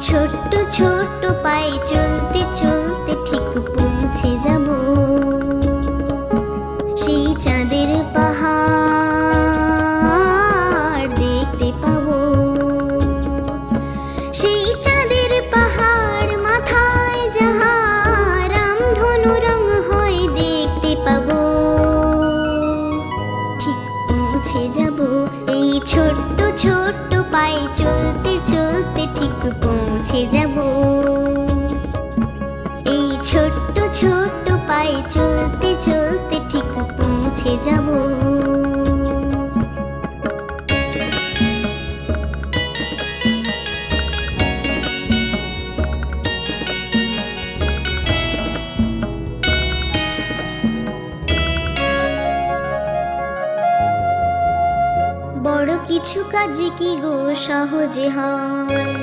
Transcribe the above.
ছোট্ট ছোট্ট পায়ে চলতে চলতে ঠিক পৌঁছে যাব সেই চাঁদের পাহাড় দেখতে পাবো। সেই চাঁদের পাহাড় মাথায় যাহার রামধনু রং হয় দেখতে পাবো। ঠিক পৌঁছে যাব এই ছোট্ট ছোট্ট পায়ে চলতে চলতে ঠিক পৌঁছে যাব। এই ছোট্ট ছোট্ট পায়ে চলতে চলতে ঠিক পৌঁছে যাব। বড় কিছু কাজ কি গো সহজে হয়?